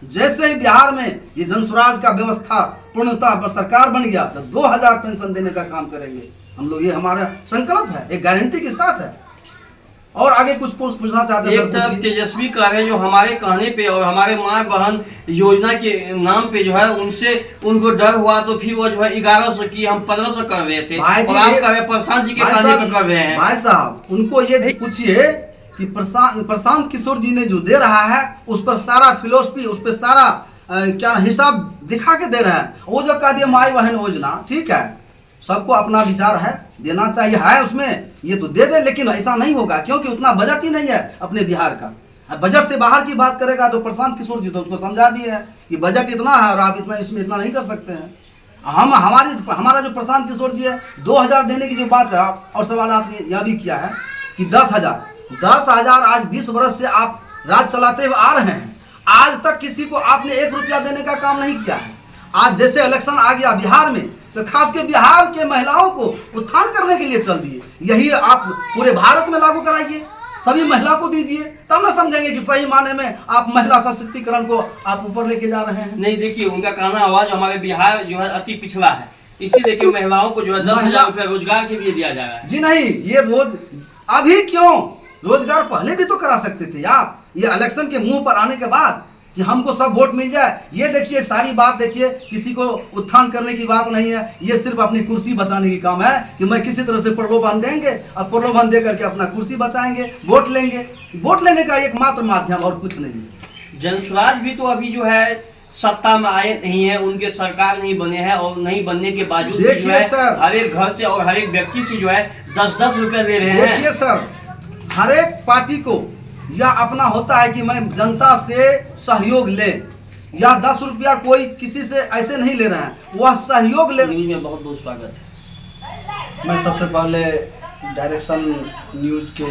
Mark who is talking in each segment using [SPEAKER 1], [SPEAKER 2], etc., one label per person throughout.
[SPEAKER 1] जैसे ही बिहार में ये जनसुराज का व्यवस्था पूर्णतः पर सरकार बन गया तो 2000 पेंशन देने का काम करेंगे हम लोग। ये हमारा संकल्प है, एक गारंटी के साथ है। और आगे कुछ पूछना चाहते हैं?
[SPEAKER 2] एक तरफ तेजस्वी कह रहे हैं जो हमारे कहने पे और हमारे माँ बहन योजना के नाम पे जो है उनसे उनको डर हुआ तो फिर वो जो है 1100 की हम 1500 कर रहे थे और आप कह रहे प्रशांत जी के कहने पे कर रहे हैं।
[SPEAKER 1] भाई साहब उनको ये पूछिए कि प्रशांत किशोर जी ने जो दे रहा है उस पर सारा फिलोसफी, उस पर सारा क्या हिसाब दिखा के दे रहे हैं। वो जो कह दिया माई बहन योजना, ठीक है, सबको अपना विचार है, देना चाहिए है उसमें, ये तो दे दे, लेकिन ऐसा नहीं होगा क्योंकि उतना बजट ही नहीं है अपने बिहार का। बजट से बाहर की बात करेगा तो प्रशांत किशोर जी तो उसको समझा दिए है कि बजट इतना है और आप इतना इसमें इतना नहीं कर सकते हैं। हमारा जो प्रशांत किशोर जी है 2000 देने की जो बात है, और सवाल आपने यह भी किया है कि 10,000 आज 20 वर्ष से आप राज चलाते हुए आ रहे हैं, आज तक किसी को आपने 1 रुपया देने का काम नहीं किया है। आज जैसे इलेक्शन आ गया बिहार में तो खास के बिहार के महिलाओं को उत्थान करने के लिए चल दिए, यही आप पूरे भारत में लागू कराइए, सभी महिला को दीजिए, तब ना समझेंगे कि सही माने में आप महिला सशक्तिकरण को आप ऊपर लेके जा रहे हैं।
[SPEAKER 2] नहीं, देखिए उनका कहना आवाज हमारे बिहार जो है अति पिछड़ा है, इसीलिए कि महिलाओं को जो है 10,000 रुपया रोजगार के लिए दिया जा रहा है।
[SPEAKER 1] जी नहीं, ये रोज अभी क्यों, रोजगार पहले भी तो करा सकते थे आप। ये इलेक्शन के मुंह पर आने के बाद कि हमको सब वोट मिल जाए, ये देखिए सारी बात देखिए, किसी को उत्थान करने की बात नहीं है, ये सिर्फ अपनी कुर्सी बचाने की काम है कि मैं किसी तरह से प्रलोभन देंगे और प्रलोभन दे करके अपना कुर्सी बचाएंगे, वोट लेंगे। वोट लेने का एकमात्र माध्यम और कुछ नहीं है।
[SPEAKER 2] जनसुराज भी तो अभी जो है सत्ता में आए नहीं है, उनके सरकार नहीं बने हैं और नहीं बनने के बावजूद जो है हर एक घर से और हर एक व्यक्ति से जो है 10-10 रुपए ले रहे हैं।
[SPEAKER 1] देखिए सर, हर एक पार्टी को या अपना होता है कि मैं जनता से सहयोग ले, या 10 रुपया कोई किसी से ऐसे नहीं ले रहे हैं, वह सहयोग ले।
[SPEAKER 2] न्यूज में बहुत बहुत स्वागत है।
[SPEAKER 1] मैं सबसे पहले डायरेक्शन न्यूज़ के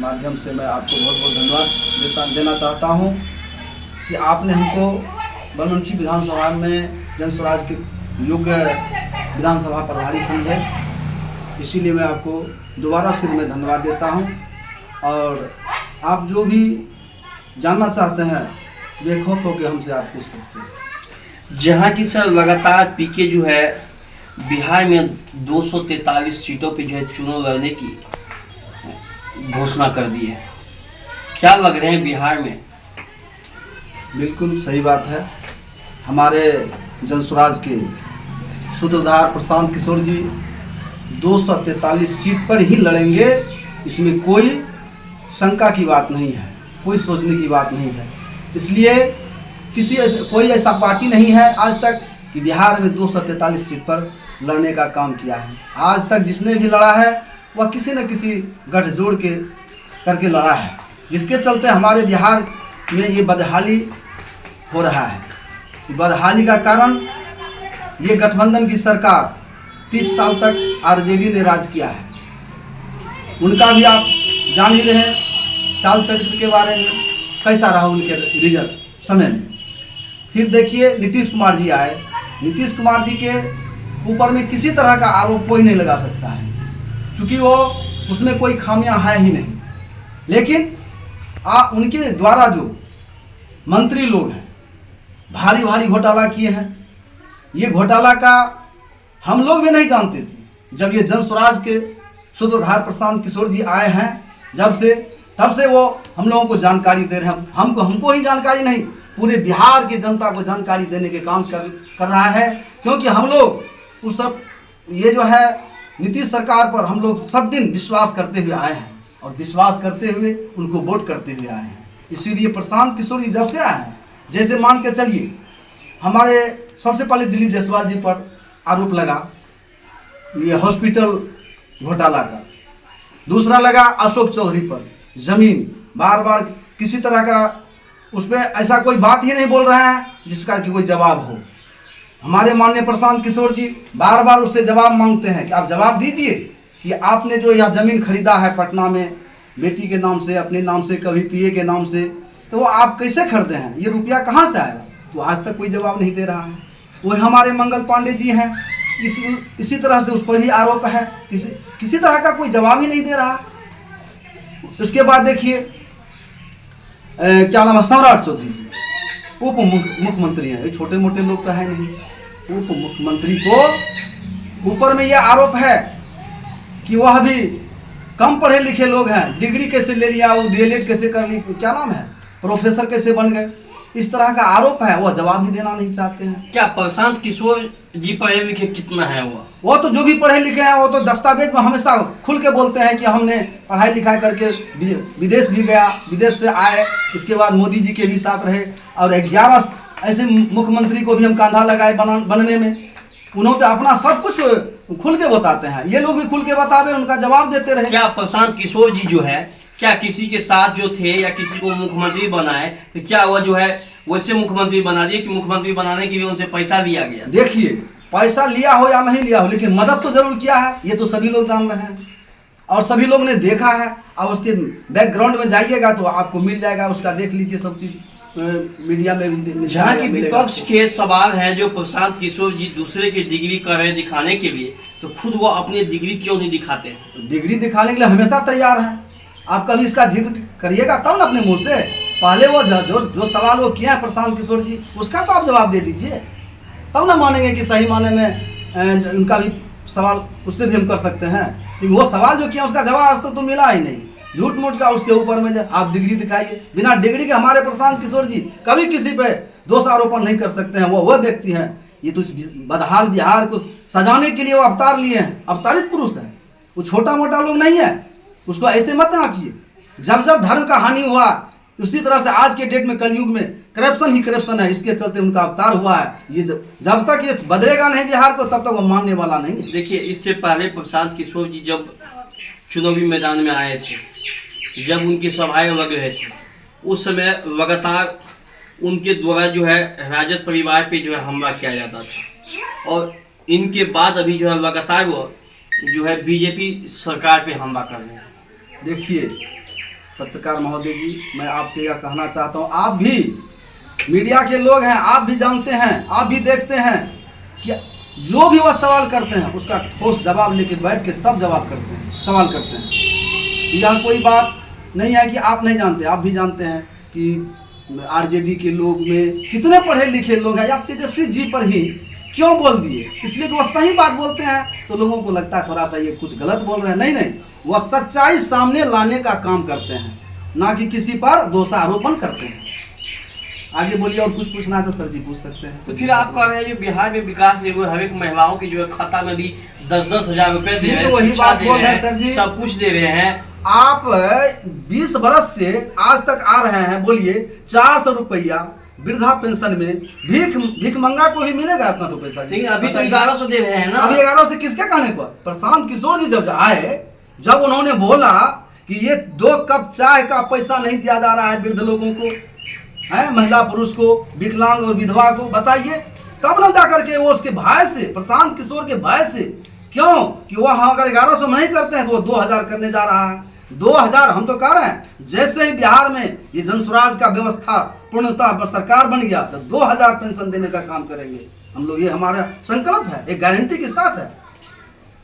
[SPEAKER 1] माध्यम से मैं आपको बहुत बहुत धन्यवाद देना चाहता हूं कि आपने हमको बनमनखी विधानसभा में जनसुराज के योग्य विधानसभा प्रभारी समझे, इसीलिए मैं आपको दोबारा फिर मैं धन्यवाद देता हूं। और आप जो भी जानना चाहते हैं बेखौफ होकर हमसे आप पूछ सकते हैं।
[SPEAKER 2] जहाँ की सर लगातार पीके जो है बिहार में 243 सीटों पे जो है चुनाव लड़ने की घोषणा कर दी है, क्या लग रहे हैं बिहार में?
[SPEAKER 1] बिल्कुल सही बात है। हमारे जनसुराज के सूत्रधार प्रशांत किशोर जी 243 सीट पर ही लड़ेंगे, इसमें कोई शंका की बात नहीं है, कोई सोचने की बात नहीं है। इसलिए कोई ऐसा पार्टी नहीं है आज तक कि बिहार में 243 सीट पर लड़ने का काम किया है। आज तक जिसने भी लड़ा है वह किसी न किसी गठजोड़ के करके लड़ा है, जिसके चलते हमारे बिहार में ये बदहाली हो रहा है। बदहाली का कारण ये गठबंधन की सरकार 30 साल तक आरजेडी ने राज किया है, उनका भी आप जान ही रहे चाल चरित्र के बारे में, कैसा रहा उनके रिजल्ट समय में। फिर देखिए नीतीश कुमार जी आए, नीतीश कुमार जी के ऊपर में किसी तरह का आरोप कोई नहीं लगा सकता है क्योंकि वो उसमें कोई खामियां है ही नहीं। लेकिन उनके द्वारा जो मंत्री लोग हैं भारी भारी घोटाला किए हैं, ये घोटाला का हम लोग भी नहीं जानते थे। जब ये जनसुराज के सूत्रधार प्रशांत किशोर जी आए हैं तब से वो हम लोगों को जानकारी दे रहे हैं। हमको ही जानकारी नहीं, पूरे बिहार की जनता को जानकारी देने के काम कर रहा है, क्योंकि हम लोग उस सब ये जो है नीतीश सरकार पर हम लोग सब दिन विश्वास करते हुए आए हैं और विश्वास करते हुए उनको वोट करते हुए आए हैं। इसीलिए प्रशांत किशोर जी जब से आए हैं, जैसे मान के चलिए हमारे सबसे पहले दिलीप जायसवाल जी पर आरोप लगा ये हॉस्पिटल घोटाला का, दूसरा लगा अशोक चौधरी पर जमीन, बार बार किसी तरह का उस पर ऐसा कोई बात ही नहीं बोल रहे हैं जिसका कि कोई जवाब हो। हमारे माननीय प्रशांत किशोर जी बार बार उससे जवाब मांगते हैं कि आप जवाब दीजिए कि आपने जो यह जमीन खरीदा है पटना में बेटी के नाम से, अपने नाम से, कभी पीए के नाम से, तो वो आप कैसे खरीदे हैं, ये रुपया कहाँ से आएगा? तो आज तक कोई जवाब नहीं दे रहा है। वही हमारे मंगल पांडे जी हैं, इसी तरह से उस पर भी आरोप है, किसी तरह का कोई जवाब ही नहीं दे रहा। उसके बाद देखिए क्या नाम है, सम्राट चौधरी जी, उप मुख्यमंत्री हैं, ये छोटे मोटे लोग तो है नहीं। उप मुख्यमंत्री को ऊपर में यह आरोप है कि वह भी कम पढ़े लिखे लोग हैं, डिग्री कैसे ले लिया, वो डीएलएड कैसे कर ली, क्या नाम है, प्रोफेसर कैसे बन गए, इस तरह का आरोप है। वो जवाब भी देना नहीं चाहते हैं।
[SPEAKER 2] क्या प्रशांत किशोर जी पढ़े लिखे कितना है?
[SPEAKER 1] वो तो जो भी पढ़े लिखे हैं वो तो दस्तावेज में हमेशा खुल के बोलते हैं कि हमने पढ़ाई लिखाई करके विदेश भी गया, विदेश से आए, इसके बाद मोदी जी के भी साथ रहे, और 11 ऐसे मुख्यमंत्री को भी हम कांधा लगाए बनने में। उन्होंने अपना सब कुछ खुल के बताते हैं, ये लोग भी खुल के बतावे, उनका जवाब देते रहे।
[SPEAKER 2] क्या प्रशांत किशोर जी जो है, क्या किसी के साथ जो थे या किसी को मुख्यमंत्री बनाए, तो क्या वह जो है वैसे मुख्यमंत्री बना दिए कि मुख्यमंत्री बनाने के लिए उनसे पैसा लिया गया?
[SPEAKER 1] देखिए, पैसा लिया हो या नहीं लिया हो, लेकिन मदद तो जरूर किया है, ये तो सभी लोग जान रहे हैं और सभी लोग ने देखा है। और उसके बैकग्राउंड में जाइएगा तो आपको मिल जाएगा, उसका देख लीजिए सब चीज मीडिया में।
[SPEAKER 2] जहाँ की विपक्ष के सवाल हैं जो प्रशांत किशोर जी दूसरे की डिग्री कर रहे दिखाने के लिए, तो खुद वो अपनी डिग्री क्यों नहीं दिखाते हैं?
[SPEAKER 1] डिग्री दिखाने के लिए हमेशा तैयार है। आप कभी इसका जिक्र करिएगा तब ना अपने मुंह से। पहले वो जो सवाल वो किया है प्रशांत किशोर जी, उसका तो आप जवाब दे दीजिए, तब ना मानेंगे कि सही माने में उनका भी सवाल उससे भी हम कर सकते हैं। लेकिन वो सवाल जो किया उसका जवाब आज तक तो मिला ही नहीं। झूठ मूठ का उसके ऊपर में आप डिग्री दिखाइए। बिना डिग्री के हमारे प्रशांत किशोर जी कभी किसी पे दोष आरोपण नहीं कर सकते हैं। वो वह व्यक्ति हैं, ये तो इस बदहाल बिहार को सजाने के लिए वो अवतार लिए हैं, अवतारित पुरुष है। वो छोटा मोटा लोग नहीं है, उसको ऐसे मत आंकिए। जब जब धर्म का हानि हुआ, उसी तरह से आज के डेट में कलयुग में करप्शन ही करप्शन है, इसके चलते उनका अवतार हुआ है। ये जब तक ये बदलेगा नहीं बिहार को, तब तक वो मानने वाला नहीं है।
[SPEAKER 2] देखिए, इससे पहले प्रशांत किशोर जी जब चुनावी मैदान में आए थे, जब उनकी सभाएं लग रहे थे, उस समय लगातार उनके द्वारा जो है राजद परिवार पे जो है हमला किया जाता था, और इनके बाद अभी जो है लगातार वो जो है बीजेपी सरकार पे हमला कर रहे हैं।
[SPEAKER 1] देखिए पत्रकार महोदय जी, मैं आपसे यह कहना चाहता हूँ, आप भी मीडिया के लोग हैं, आप भी जानते हैं, आप भी देखते हैं कि जो भी वह सवाल करते हैं उसका ठोस जवाब लेके बैठ के तब जवाब करते हैं, सवाल करते हैं। यह कोई बात नहीं है कि आप नहीं जानते, आप भी जानते हैं कि आरजेडी के लोग में कितने पढ़े लिखे लोग हैं। आप तेजस्वी जी पर ही क्यों बोल दिए? इसलिए कि वह सही बात बोलते हैं, तो लोगों को लगता है थोड़ा सा ये कुछ गलत बोल रहे हैं। नहीं नहीं, वह सच्चाई सामने लाने का काम करते हैं, ना कि किसी पर दोषारोपण करते हैं। आगे बोलिए, और कुछ पूछना है तो सर जी पूछ सकते हैं।
[SPEAKER 2] तो फिर आप कह रहे हैं जो बिहार में विकास देखो, हर एक महिलाओं की जो है खाता में भी 10-10 हजार रुपए दे रहे हैं,
[SPEAKER 1] वही बात बोल रहे हैं सर जी,
[SPEAKER 2] सब कुछ दे रहे हैं।
[SPEAKER 1] आप 20 बरस से आज तक आ रहे हैं, बोलिए 400 रुपया वृद्धा पेंशन में भीख मंगा को ही मिलेगा इतना तो पैसा?
[SPEAKER 2] लेकिन अभी तो 1100 दे रहे हैं ना।
[SPEAKER 1] अभी 1100 से किसके कहने पर? प्रशांत किशोर जी जब आए, जब उन्होंने बोला कि ये 2 कप चाय का पैसा नहीं दिया जा रहा है वृद्ध लोगों को, है महिला पुरुष को, विकलांग और विधवा को, बताइए, तब ना जाकर के वो उसके भाई से, प्रशांत किशोर के भाई से, क्यों कि वह अगर 1100 में नहीं करते हैं तो वो 2000 करने जा रहा है। 2000 हम तो कह रहे हैं, जैसे ही बिहार में ये जनसुराज का व्यवस्था पूर्णतः पर सरकार बन गया तो 2000 पेंशन देने का काम करेंगे हम लोग। ये हमारा संकल्प है, एक गारंटी के साथ है।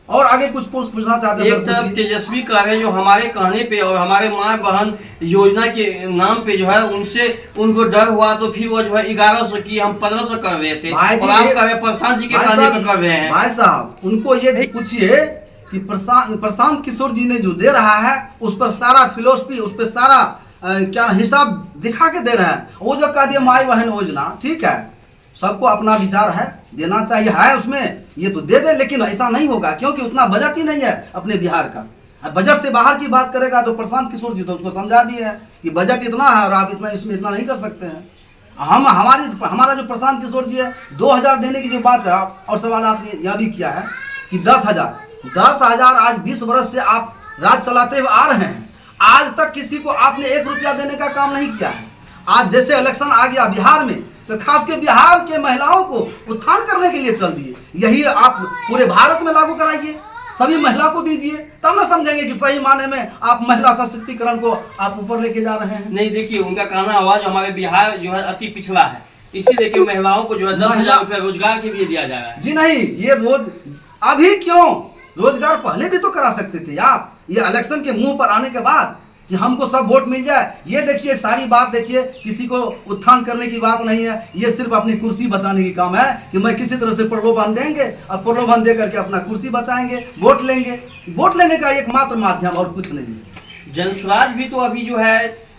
[SPEAKER 1] और आगे कुछ पूछना चाहते हैं?
[SPEAKER 2] एक तरफ तेजस्वी कह रहे हैं जो हमारे कहने पे और हमारे माँ बहन योजना के नाम पे जो है उनसे उनको डर हुआ, तो फिर वो जो है 1100 की हम 1500 कर रहे थे, और आप कह रहे प्रशांत जी के कहने पे कर रहे हैं।
[SPEAKER 1] भाई साहब, उनको ये पूछिए कि प्रशांत किशोर जी ने जो दे रहा है उस पर सारा फिलोसफी, उस पर सारा क्या हिसाब दिखा के दे रहे हैं। वो जो कह दिए माई बहन योजना, ठीक है, सबको अपना विचार है, देना चाहिए, है उसमें, ये तो दे दे, लेकिन ऐसा नहीं होगा क्योंकि उतना बजट ही नहीं है अपने बिहार का। बजट से बाहर की बात करेगा तो प्रशांत किशोर जी तो उसको समझा दिए है कि बजट इतना है और आप इतना इसमें इतना नहीं कर सकते हैं। हमारा जो प्रशांत किशोर जी है 2000 देने की जो बात है, और सवाल आपने यह भी किया है कि 10,000 आज 20 वर्ष से आप राज चलाते हुए आ रहे हैं, आज तक किसी को आपने 1 रुपया देने का काम नहीं किया है। आज जैसे इलेक्शन आ गया बिहार में, तो खास के बिहार के महिलाओं को उत्थान करने के लिए चल दिए। यही आप पूरे भारत में लागू कराइए, सभी महिला को दीजिए, तब ना समझेंगे कि सही माने में आप महिला सशक्तिकरण को आप ऊपर लेके जा रहे हैं।
[SPEAKER 2] नहीं, देखिए उनका कहना हुआ जो हमारे बिहार जो है अति पिछड़ा है, इसीलिए कि महिलाओं को जो है 10,000 रुपया रोजगार के लिए दिया जा रहा है।
[SPEAKER 1] जी नहीं, ये रोज अभी क्यों, रोजगार पहले भी तो करा सकते थे आप। ये इलेक्शन के मुंह पर आने के बाद कि हमको सब वोट मिल जाए। ये देखिए सारी बात देखिए, किसी को उत्थान करने की बात नहीं है, ये सिर्फ अपनी कुर्सी बचाने की काम है कि मैं किसी तरह से प्रलोभन देंगे और प्रलोभन दे करके अपना कुर्सी बचाएंगे, वोट लेंगे। वोट लेने का एकमात्र माध्यम और कुछ नहीं है।
[SPEAKER 2] जनसुराज भी तो अभी जो है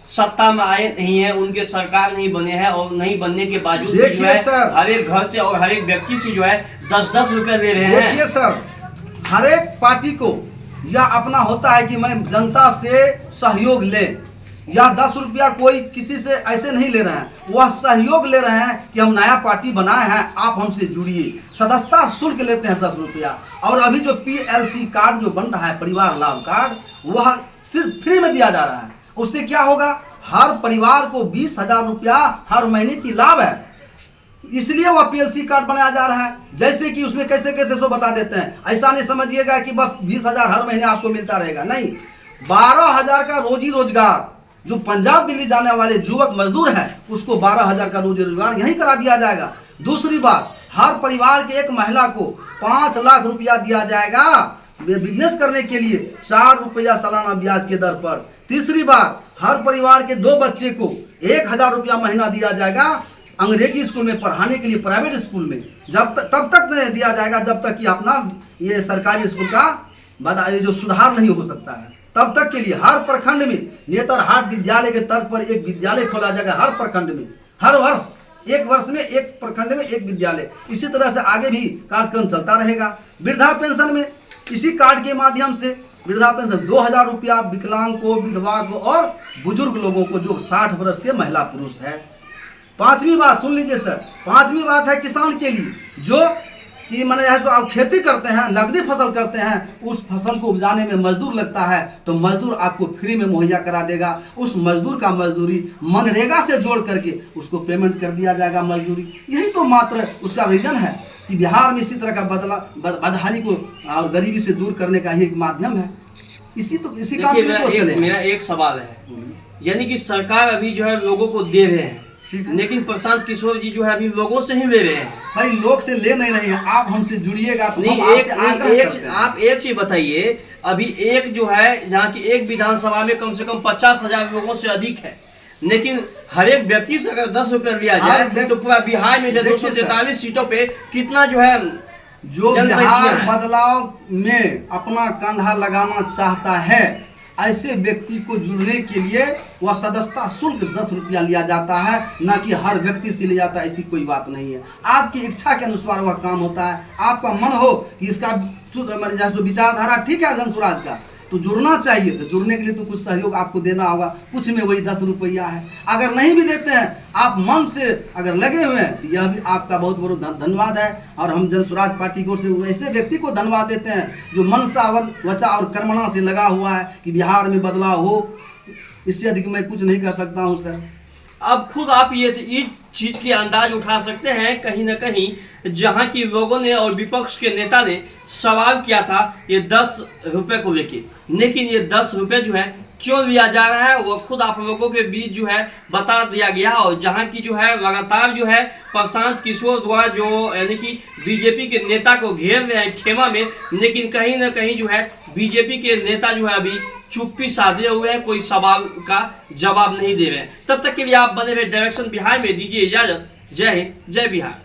[SPEAKER 2] सत्ता में आए नहीं है, उनके सरकार नहीं बने हैं, और नहीं बनने के बावजूद भी जो है हर एक घर से और हर एक व्यक्ति से जो है 10-10 रुपए ले रहे हैं।
[SPEAKER 1] देखिए सर, हर एक पार्टी को यह अपना होता है कि मैं जनता से सहयोग ले, या 10 रुपया कोई किसी से ऐसे नहीं ले रहे हैं, वह सहयोग ले रहे हैं कि हम नया पार्टी बनाए हैं, आप हमसे जुड़िए। सदस्यता शुल्क लेते हैं 10 रुपया। और अभी जो PLC कार्ड जो बन रहा है, परिवार लाभ कार्ड, वह सिर्फ फ्री में दिया जा रहा है। उससे क्या होगा, हर परिवार को 20,000 रुपया हर महीने की लाभ है, इसलिए वह PLC कार्ड बनाया जा रहा है। जैसे कि उसमें कैसे कैसे सो बता देते हैं, ऐसा नहीं समझिएगा कि बस 20,000 हर महीने आपको मिलता रहेगा, नहीं। 12,000 का रोजी रोजगार जो पंजाब दिल्ली जाने वाले युवक मजदूर हैं, उसको 12,000 का रोजी रोजगार यहीं करा दिया जाएगा। दूसरी बात, हर परिवार के एक महिला को 5 लाख रुपया दिया जाएगा बिजनेस करने के लिए, 4 रुपया सालाना ब्याज के दर पर। तीसरी बात, हर परिवार के 2 बच्चे को 1,000 रुपया महीना दिया जाएगा अंग्रेजी स्कूल में पढ़ाने के लिए, प्राइवेट स्कूल में। तब तक नहीं दिया जाएगा जब तक कि अपना ये सरकारी स्कूल का जो सुधार नहीं हो सकता है, तब तक के लिए हर प्रखंड में नेतरहाट विद्यालय के तर्ज पर एक विद्यालय खोला जाएगा। हर प्रखंड में, हर वर्ष, एक वर्ष में एक प्रखंड में एक विद्यालय। इसी तरह से आगे भी कार्यक्रम चलता रहेगा। वृद्धा पेंशन में इसी कार्ड के माध्यम से वृद्धा पेंशन 2,000 रुपया विकलांग को, विधवा को और बुजुर्ग लोगों को जो 60 वर्ष के महिला पुरुष है। 5वीं बात सुन लीजिए सर, 5वीं बात है किसान के लिए, जो कि मैंने जो आप खेती करते हैं, नकदी फसल करते हैं, उस फसल को उपजाने में मजदूर लगता है, तो मजदूर आपको फ्री में मुहैया करा देगा। उस मजदूर का मजदूरी मनरेगा से जोड़ करके उसको पेमेंट कर दिया जाएगा मजदूरी। यही तो मात्र उसका रीजन है कि बिहार में इसी तरह का बदहाली को और गरीबी से दूर करने का ही एक माध्यम है। इसी काम
[SPEAKER 2] मेरा एक सवाल है, यानी कि सरकार अभी जो है लोगों को दे रहे हैं, लेकिन प्रशांत किशोर जी जो है अभी लोगों से ही ले रहे हैं।
[SPEAKER 1] भाई लोग से ले नहीं रहे हैं, आप हमसे जुड़िएगा तो
[SPEAKER 2] नहीं। आप एक चीज बताइए, अभी एक जो है जहाँ की एक विधानसभा में कम से कम 50,000 लोगों से अधिक है, लेकिन हर एक व्यक्ति से अगर 10 रुपया लिया जाए तो पूरा बिहार में 243 सीटों पे कितना जो है,
[SPEAKER 1] जो बिहार बदलाव में अपना कंधा लगाना चाहता है, ऐसे व्यक्ति को जुड़ने के लिए वह सदस्यता शुल्क 10 रुपया लिया जाता है, ना कि हर व्यक्ति से लिया जाता है। ऐसी कोई बात नहीं है। आपकी इच्छा के अनुसार वह काम होता है। आपका मन हो कि इसका जो विचारधारा ठीक है जनसुराज का, तो जुड़ना चाहिए। तो जुड़ने के लिए तो कुछ सहयोग आपको देना होगा, कुछ में वही 10 रुपया है। अगर नहीं भी देते हैं, आप मन से अगर लगे हुए हैं, तो यह भी आपका बहुत बड़ा धन्यवाद है। और हम जनसुराज पार्टी की ओर से ऐसे व्यक्ति को धन्यवाद देते हैं जो मन सा वचा और कर्मणा से लगा हुआ है कि बिहार में बदलाव हो। इससे अधिक मैं कुछ नहीं कर सकता हूँ सर।
[SPEAKER 2] अब खुद आप ये चीज की अंदाज उठा सकते हैं, कहीं ना कहीं जहां की लोगों ने और विपक्ष के नेता ने सवाल किया था ये 10 रुपए को लेके, लेकिन ये 10 रुपए जो है क्यों लिया जा रहा है वो खुद आप लोगों के बीच जो है बता दिया गया। और जहां की जो है लगातार जो है प्रशांत किशोर द्वारा जो यानी कि बीजेपी के नेता को घेर रहे हैं खेमा में, लेकिन कहीं ना कहीं जो है बीजेपी के नेता जो है अभी चुप्पी साधे हुए हैं, कोई सवाल का जवाब नहीं दे रहे हैं। तब तक के लिए आप बने रहे डायरेक्शन बिहार में। दीजिए इजाजत। जय हिंद, जय बिहार।